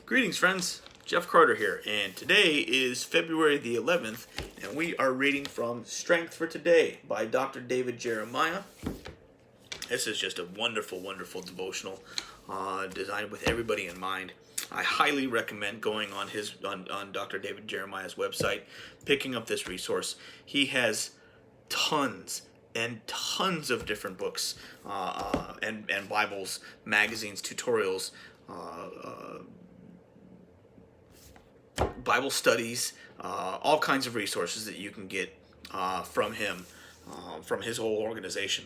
Greetings, friends. Jeff Carter here, and today is February the 11th, and we are reading from Strength for Today by Dr. David Jeremiah. This is just a wonderful, wonderful devotional designed with everybody in mind. I highly recommend going on on Dr. David Jeremiah's website, picking up this resource. He has tons and tons of different books and Bibles, magazines, tutorials, Bible studies, all kinds of resources that you can get from him, from his whole organization.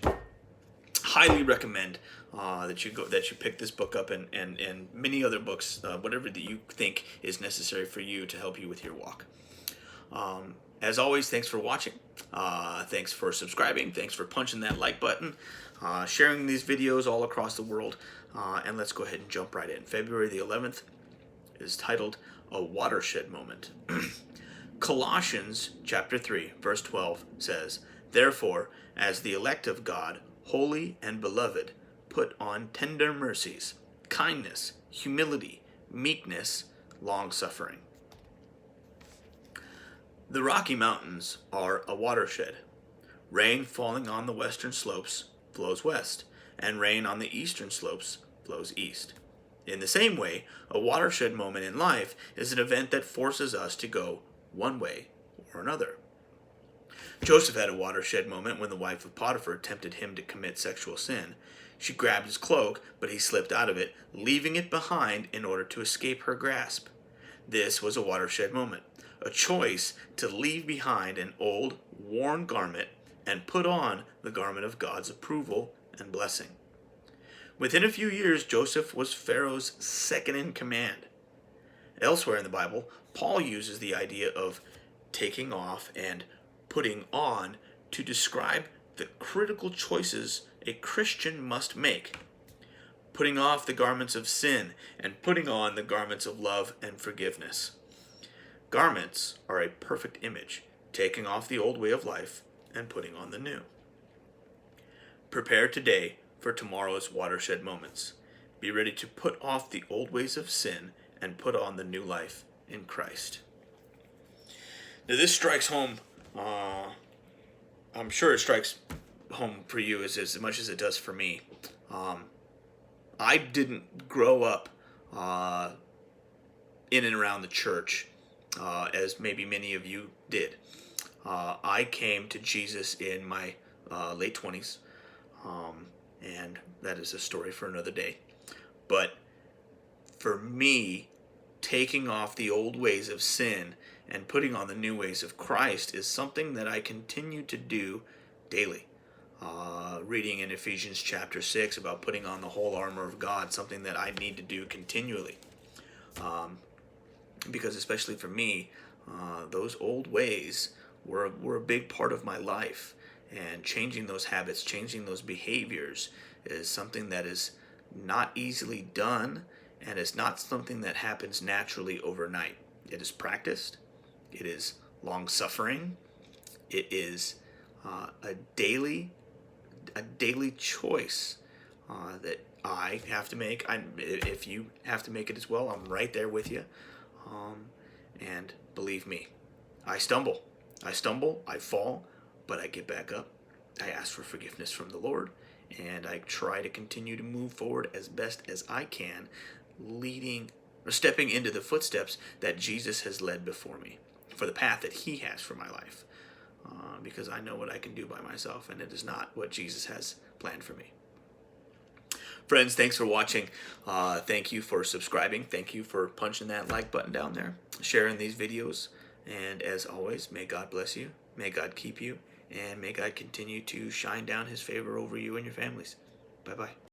Highly recommend that you pick this book up and many other books, whatever that you think is necessary for you to help you with your walk. As always, thanks for watching. Thanks for subscribing. Thanks for punching that like button, sharing these videos all across the world, and let's go ahead and jump right in. February the 11th is titled A Watershed Moment. Colossians chapter 3, verse 12 says, "Therefore, as the elect of God, holy and beloved, put on tender mercies, kindness, humility, meekness, long-suffering." The Rocky Mountains are a watershed. Rain falling on the western slopes flows west, and rain on the eastern slopes flows east. In the same way, a watershed moment in life is an event that forces us to go one way or another. Joseph had a watershed moment when the wife of Potiphar tempted him to commit sexual sin. She grabbed his cloak, but he slipped out of it, leaving it behind in order to escape her grasp. This was a watershed moment, a choice to leave behind an old, worn garment and put on the garment of God's approval and blessing. Within a few years, Joseph was Pharaoh's second in command. Elsewhere in the Bible, Paul uses the idea of taking off and putting on to describe the critical choices a Christian must make. Putting off the garments of sin and putting on the garments of love and forgiveness. Garments are a perfect image, taking off the old way of life and putting on the new. Prepare today for tomorrow's watershed moments. Be ready to put off the old ways of sin and put on the new life in Christ. Now this strikes home, I'm sure it strikes home for you as much as it does for me. I didn't grow up in and around the church as maybe many of you did. I came to Jesus in my late 20s. And that is a story for another day. But for me, taking off the old ways of sin and putting on the new ways of Christ is something that I continue to do daily. Reading in Ephesians chapter 6 about putting on the whole armor of God, something that I need to do continually. Because especially for me, those old ways were a big part of my life. And changing those habits, changing those behaviors is something that is not easily done, and it's not something that happens naturally overnight. It is practiced. It is long-suffering. It is a daily choice that I have to make. If you have to make it as well, I'm right there with you. And believe me, I stumble, I fall, but I get back up. I ask for forgiveness from the Lord, and I try to continue to move forward as best as I can, stepping into the footsteps that Jesus has led before me, for the path that He has for my life, because I know what I can do by myself, and it is not what Jesus has planned for me. Friends, thanks for watching. Thank you for subscribing. Thank you for punching that like button down there, sharing these videos, and as always, may God bless you, may God keep you, and may God continue to shine down His favor over you and your families. Bye-bye.